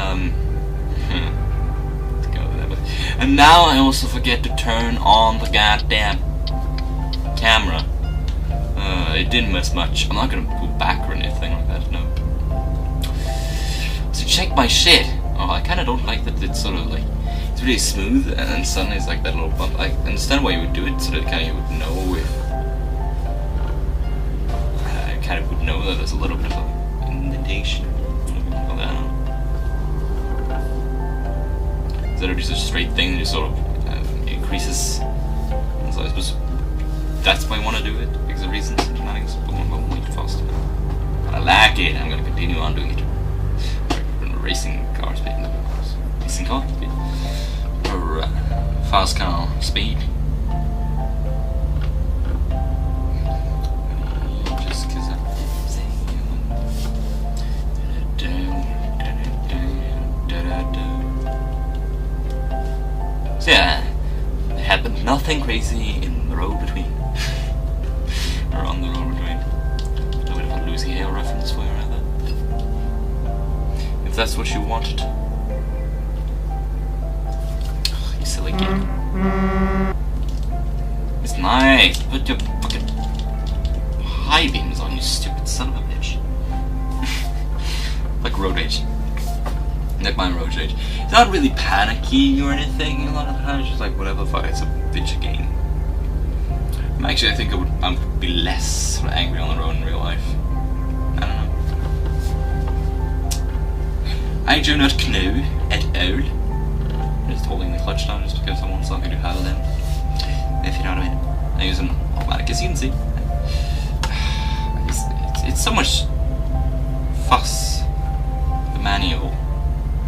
[SPEAKER 1] and now I also forget to turn on the goddamn camera. It didn't miss much. I'm not gonna pull back or anything like that, no. So check my shit. Oh, I kinda don't like that it's sort of like, it's really smooth and then suddenly it's like that little bump. I understand why you would do it, so that kinda you would know if, I kinda would know that there's a little bit of an indentation. Instead of just a straight thing that just sort of increases. And so I suppose that's why I want to do it, because of reasons and shenanigans, but I'm going way faster. I like it, I'm going to continue on doing it. Racing car speed, no, racing car speed, or fast car speed. Just because I'm saying. So yeah, there happened nothing crazy in the road between. Or on the road between. A little bit of a Lucy Hale reference for you right there. If that's what you wanted. Oh, you silly kid. It's nice. Put your fucking high beams on, you stupid son of a bitch. Like road rage. Like my road rage. It's not really panicky or anything. A lot of the time, it's just like whatever. Fuck, it's a bitch game. Actually, I think I would be less angry on the road in real life. I don't know. I do not know at all. I'm just holding the clutch down just because I want something to handle them. If you know what I mean. I use an automatic, as you can see. It's so much fuss. The manual.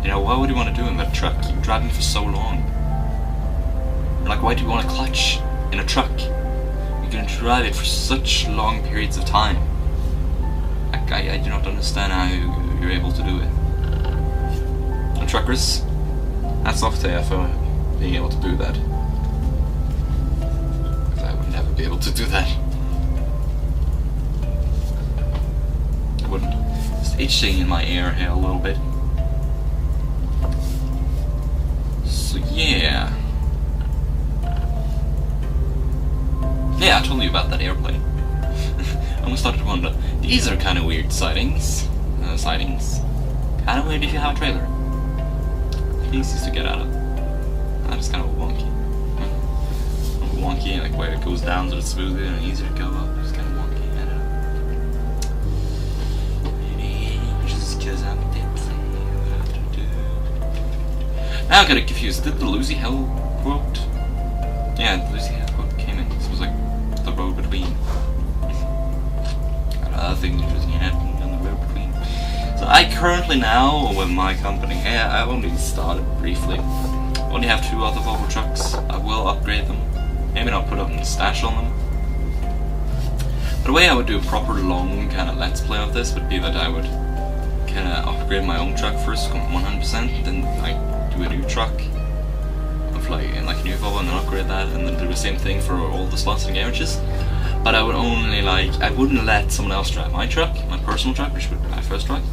[SPEAKER 1] You know, why would you want to do in that truck? You've been driving for so long. Like, why do you want a clutch in a truck? You can drive it for such long periods of time. Like, I do not understand how you're able to do it. And truckers, hats off to you for being able to do that. Because I would never be able to do that. I wouldn't. Just itching in my ear here a little bit. So yeah. Yeah, I told you about that airplane. I almost started to wonder, these are kind of weird sightings. Kind of weird if you have a trailer. Easy to get out of. That is kind of wonky. Wonky, like where it goes down so it's smoother and easier to go up. It's kind of wonky, I don't know. Maybe just because I'm tipsy. Now I got it confused. Did the Lucy Hale quote? Yeah, the Lucy Hale quote came in. This was like the road between. Got other things just happening on the road between. So I currently now, with my company, yeah, I've only started briefly. Only have 2 other Volvo trucks. I will upgrade them. Maybe not put up a stash on them. But the way I would do a proper long kind of let's play of this would be that I would kind of upgrade my own truck first, 100%, then like do a new truck of like a new Volvo and then upgrade that, and then do the same thing for all the slots and garages. But I would only I wouldn't let someone else drive my truck, my personal truck, which would be my first truck.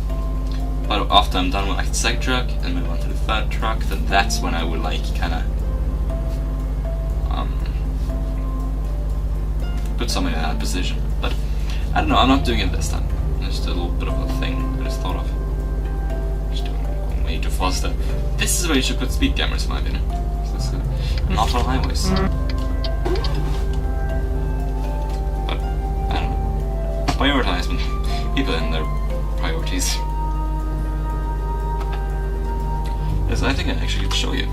[SPEAKER 1] But after I'm done with like the second truck and move on to the third truck, then that's when I would like kind of put someone in that position. But I don't know, I'm not doing it this time. It's just a little bit of a thing I just thought of. Just doing it way too fast. This is where you should put speed cameras, in my opinion. Not on highways. But I don't know. Prioritizing people and their priorities. Yes, I think I actually could show you.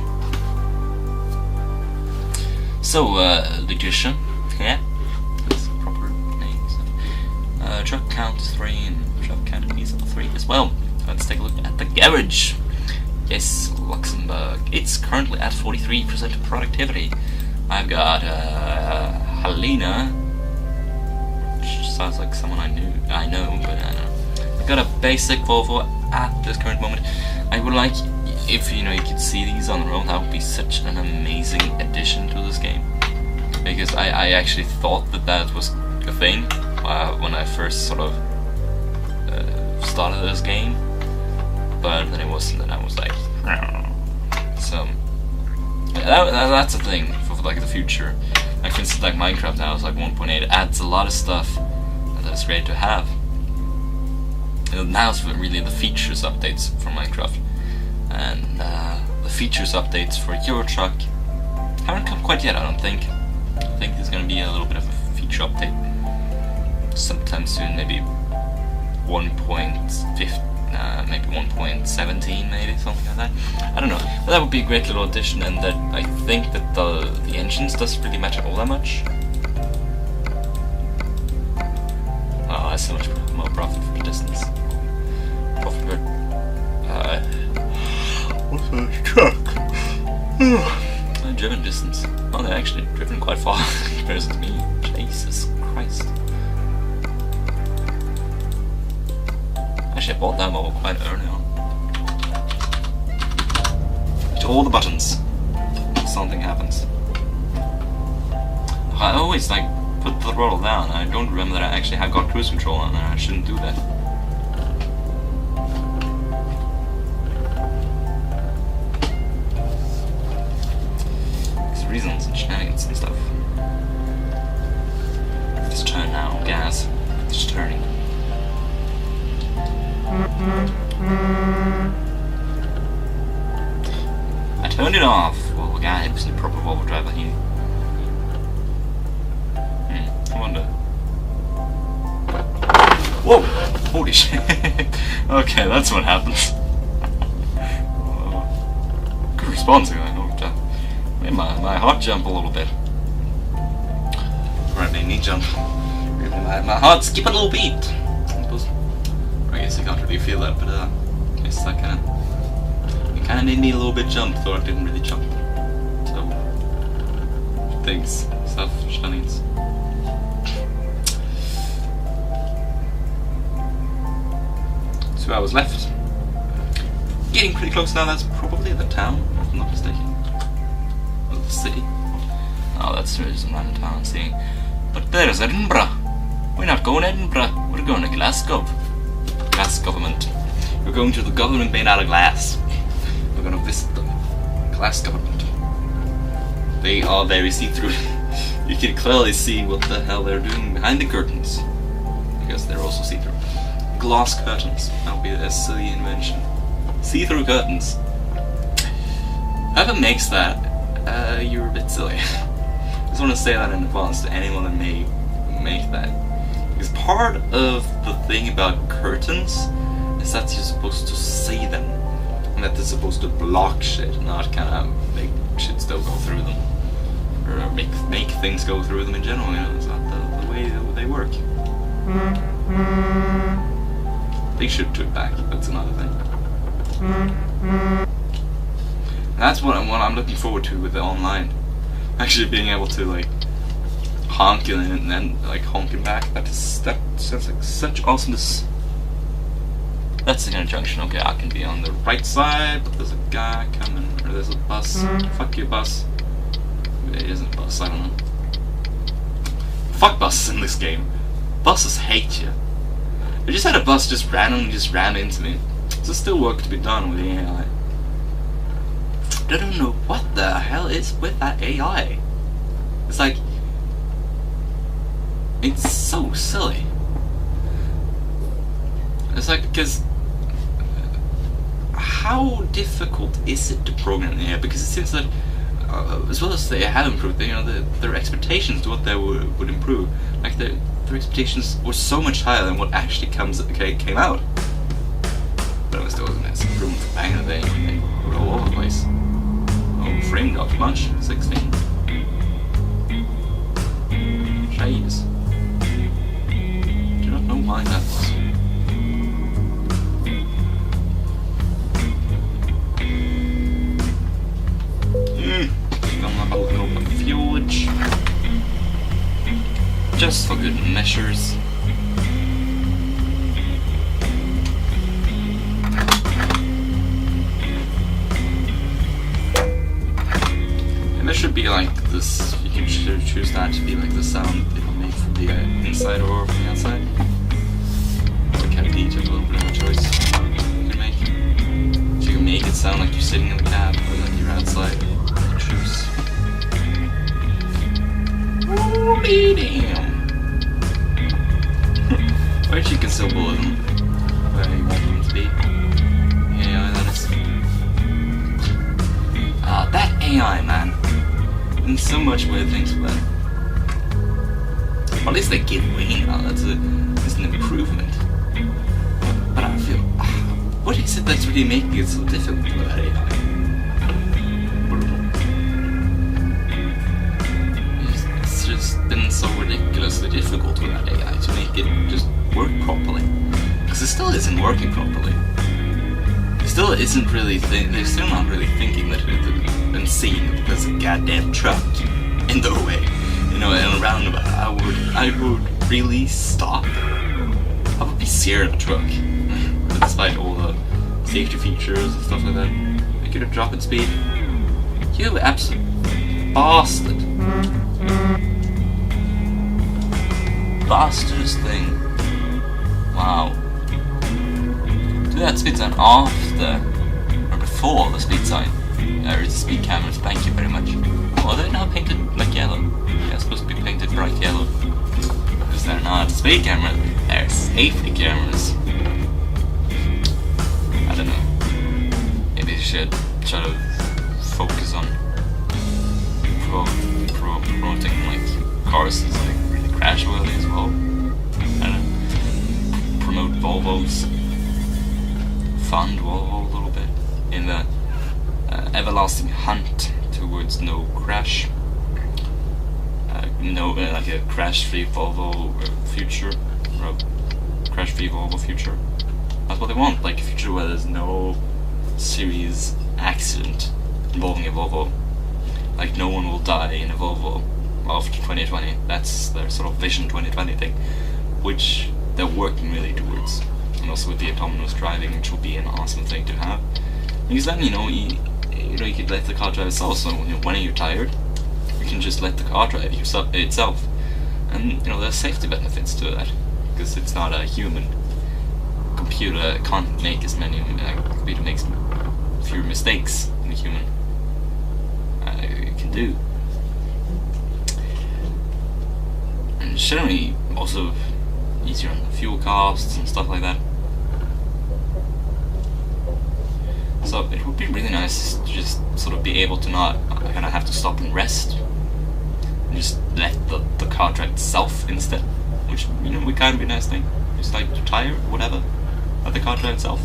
[SPEAKER 1] So, Letitia, yeah, that's the proper name. So, truck count 3 and truck count is 3 as well. Let's take a look at the garage. Yes, Luxembourg. It's currently at 43% productivity. I've got Helena, which sounds like someone I know, but I don't know. I've got a basic Volvo at this current moment. I would like, if you could see these on the road, that would be such an amazing addition to this game. Because I actually thought that was a thing when I first sort of started this game, but then it wasn't, and I was like, so that's a thing for like the future. Like for instance, like Minecraft now is like 1.8. It adds a lot of stuff that is great to have. And now it's really the features updates for Minecraft. And the features updates for your truck haven't come quite yet, I don't think. I think there's going to be a little bit of a feature update sometime soon, maybe 1.15, maybe 1.17, maybe something like that. I don't know, but that would be a great little addition, and that I think that the engines doesn't really matter all that much. Oh, that's so much more profit per distance. Profit per what's that truck? Driven distance. Oh, they're actually driven quite far in comparison to me. Jesus Christ. Actually, I bought that model quite early on. Hit all the buttons. Something happens. I always like put the throttle down. I don't remember that I actually have got cruise control on, and I shouldn't do that. Reasons and shenanigans and stuff. Just turn now, gas. Just turning. I turned it off. Well, the guy wasn't a proper Volvo driver. He. I wonder. Whoa! Holy shit! Okay, that's what happens. Good response, guy. Made my heart jump a little bit. Right, made me jump. My heart skip a little beat. I guess you can't really feel that, but I guess that it kind of made me a little bit jump, though I didn't really jump. So, things, stuff, shenanigans. 2 hours left. Getting pretty close now. That's probably the town, if I'm not mistaken. City. Oh, that's some random town seeing. But there's Edinburgh. We're not going to Edinburgh. We're going to Glasgow. Glass government. We're going to the government made out of glass. We're going to visit the glass government. They are very see-through. You can clearly see what the hell they're doing behind the curtains. Because they're also see-through. Glass curtains. That would be a silly invention. See-through curtains. Whoever makes that, you're a bit silly. I just want to say that in advance to anyone that may make that. Because part of the thing about curtains is that you're supposed to see them. And that they're supposed to block shit, not kind of make shit still go through them. Or make things go through them in general, it's not the way that they work. They should do it back, that's another thing. That's what I'm looking forward to with the online. Actually being able to like honk and then like honking back. That sounds like such awesomeness. That's the conjunction. Okay, I can be on the right side, but there's a guy coming, or there's a bus. Fuck you, bus. It isn't a bus, I don't know. Fuck buses in this game. Buses hate you. I just had a bus just randomly ram into me. There's still work to be done with the AI. I don't know what the hell is with that AI. It's like It's so silly. It's like, because how difficult is it to program the AI? Because it seems that as well as they have improved, you know, their expectations to what they would improve, like their expectations were so much higher than what actually came out. But it was still a nice improvement for back in the day when they were all over the place. Oh, frame dropped much, 16. Jeez. Do not know why that was. Open fjord. Just for good measures. And there should be like this, you can choose that to be like the sound that you make from the inside or from the outside. So kind of detail, a little bit of a choice you can make. So you can make it sound like you're sitting in the cab or like you're outside. Choose. Holy damn! Or you can still bullet them where you want them to be. AI, that is. That AI, man. In so much weird things for that. Well, at least they give way now. That's an improvement. But I feel, what is it that's really making it so difficult for that AI? It's just been so ridiculously difficult with that AI to make it just work properly. Because it still isn't working properly. It still isn't really they're still not really thinking that and seeing that there's a goddamn truck in the way. You know, in a roundabout, I would really stop. I would be scared of a truck. Despite all the safety features and stuff like that. I could have dropped its speed. You absolute bastard. Bastard's thing. Wow. Do that speed sign after or before the speed sign. Or is the speed cameras, thank you very much. Oh, they're now painted like yellow. They're supposed to be painted bright yellow. Because they're not speed cameras, they're safety cameras. I don't know. Maybe you should try to focus on promoting like cars as like really crash worthy as well. I don't know. Promote Volvos. Fund Volvo a little bit in the everlasting hunt towards no crash. Like a crash-free Volvo future, or a crash-free Volvo future. That's what they want, like a future where there's no serious accident involving a Volvo. Like no one will die in a Volvo after 2020. That's their sort of Vision 2020 thing, which they're working really towards. And also with the autonomous driving, which will be an awesome thing to have. Because then, you could let the car drive itself. So when you're tired, you can just let the car drive itself. And there's safety benefits to that, because it's not a human. Computer can't make as many. Computer makes fewer mistakes than a human can do. And generally, also easier on the fuel costs and stuff like that. So it would be really nice to just sort of be able to not kind of have to stop and rest, and just let the car drive itself instead, which would kind of be a nice thing. Just like you're tired, whatever, let the car drive itself.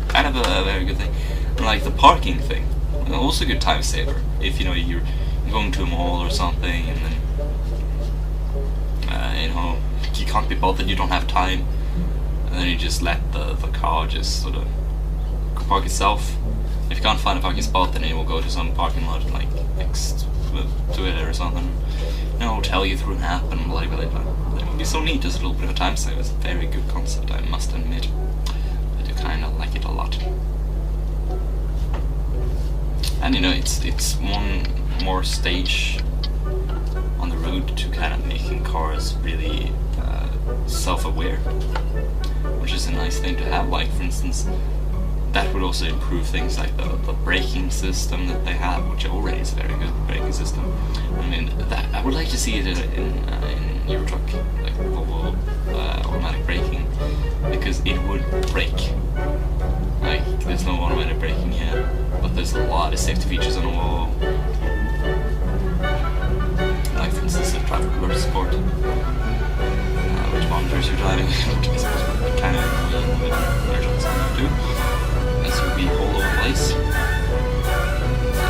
[SPEAKER 1] Kind of a very good thing. And like the parking thing, also a good time saver. If you're going to a mall or something, and then you can't be bothered, you don't have time, and then you just let the car just sort of park itself. If you can't find a parking spot, then it will go to some parking lot like next to it or something. It'll tell you through an app and blah blah blah. It would be so neat, just a little bit of a time save. It's a very good concept, I must admit. I do kind of like it a lot. And it's one more stage on the road to kind of making cars really self-aware, which is a nice thing to have. Like for instance, that would also improve things like the braking system that they have, which already is a very good braking system. I mean, that I would like to see it in your truck, like Volvo automatic braking, because it would brake. Like, there's no automatic braking here, but there's a lot of safety features on a Volvo. Like, for instance, the traffic alert support, which monitors your driving, which is kind of annoying with your trucks too. As you'll be all over the place.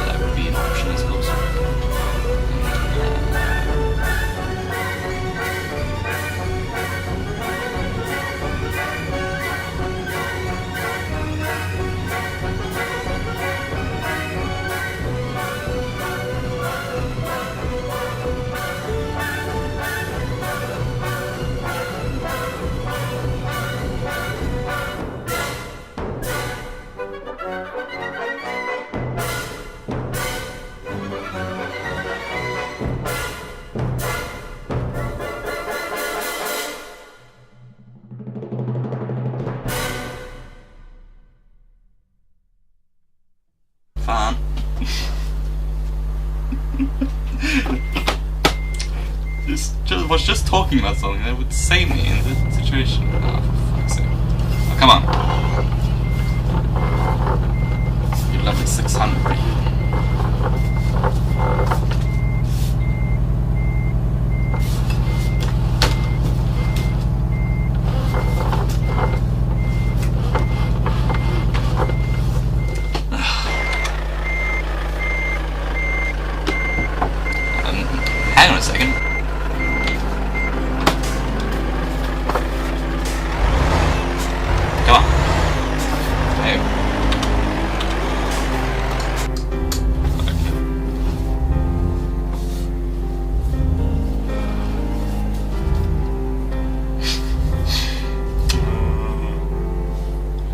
[SPEAKER 1] That would be an option, I suppose. Fan. was just talking about something that would save me in this situation. Oh, for fuck's sake. Oh, come on. You're level 600.
[SPEAKER 2] Hang on a second. Come on. Hey.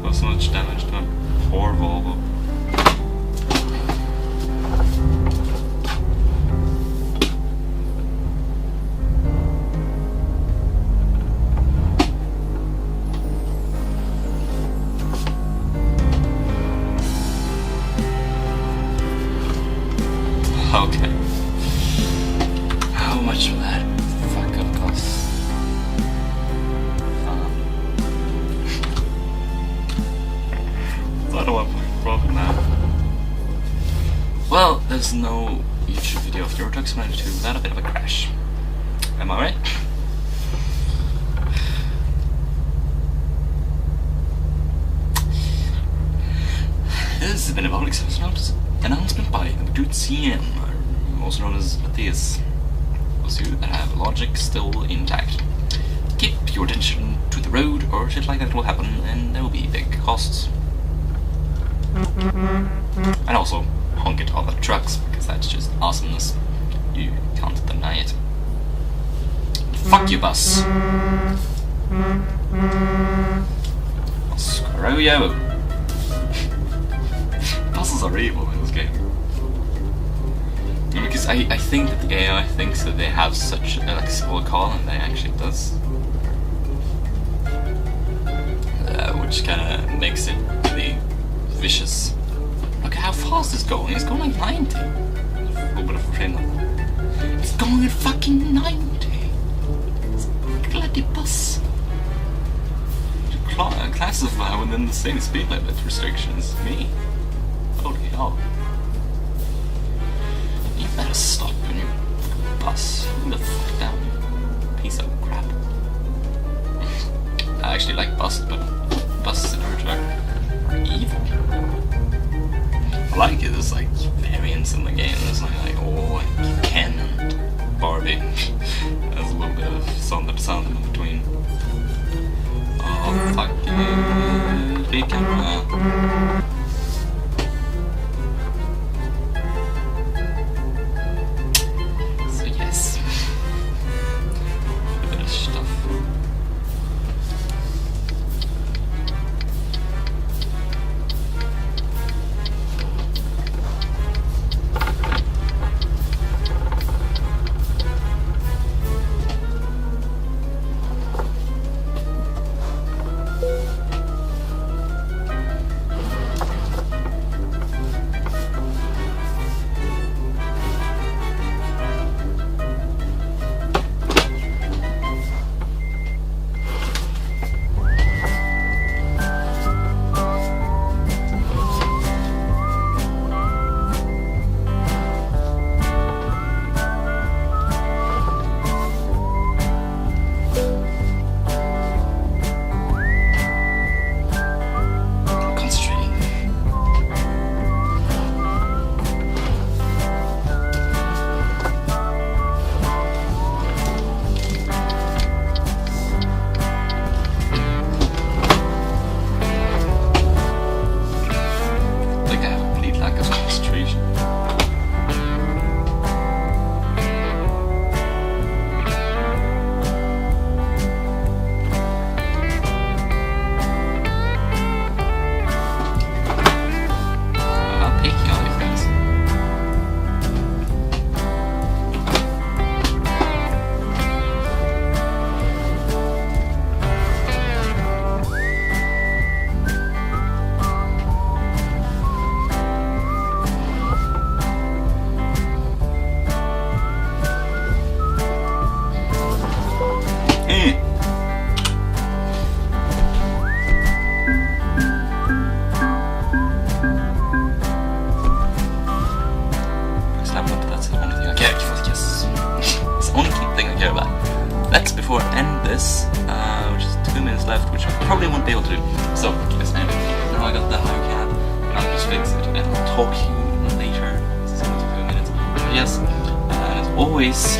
[SPEAKER 1] Got so much damage to my poor Volvo.
[SPEAKER 2] Okay. How much will that fuck up cost?
[SPEAKER 1] So I don't want my profit now.
[SPEAKER 2] Well, there's no YouTube video of Euro Truck Simulator 2 without a bit of a crash. Am I right? This has been a public service announcement by the Dude CM, also known as Matthias. Those of you that have logic still intact. Keep your attention to the road, or shit like that will happen, and there will be big costs. And also, honk at other trucks, because that's just awesomeness. You can't deny it. Fuck you, bus! Screw you!
[SPEAKER 1] Buses are evil in this game.
[SPEAKER 2] Because I think that the AI thinks that they have such a like slow call, and they actually does. Which kind of makes it really vicious. Look at how fast it's going. It's going like 90. A little bit of a train. It's going at fucking 90. It's a bloody bus.
[SPEAKER 1] Classify within the same speed limit restrictions. Me. Holy hell.
[SPEAKER 2] You better stop when you bus. Who the fuck down, you piece of crap. I actually like buses, but buses in Euro Truck are evil.
[SPEAKER 1] I like it, there's like variants in the game. There's like oh, like Ken and Barbie. There's a little bit of something in between. Oh, fuck. Big camera.
[SPEAKER 2] So yes. A bit of stuff.
[SPEAKER 1] before I end this, which is 2 minutes left, which I probably won't be able to do. So, yes, anyway, now I got the high cap, I'll just fix it, and I'll talk to you later. This is only 2 minutes. But yes, as always,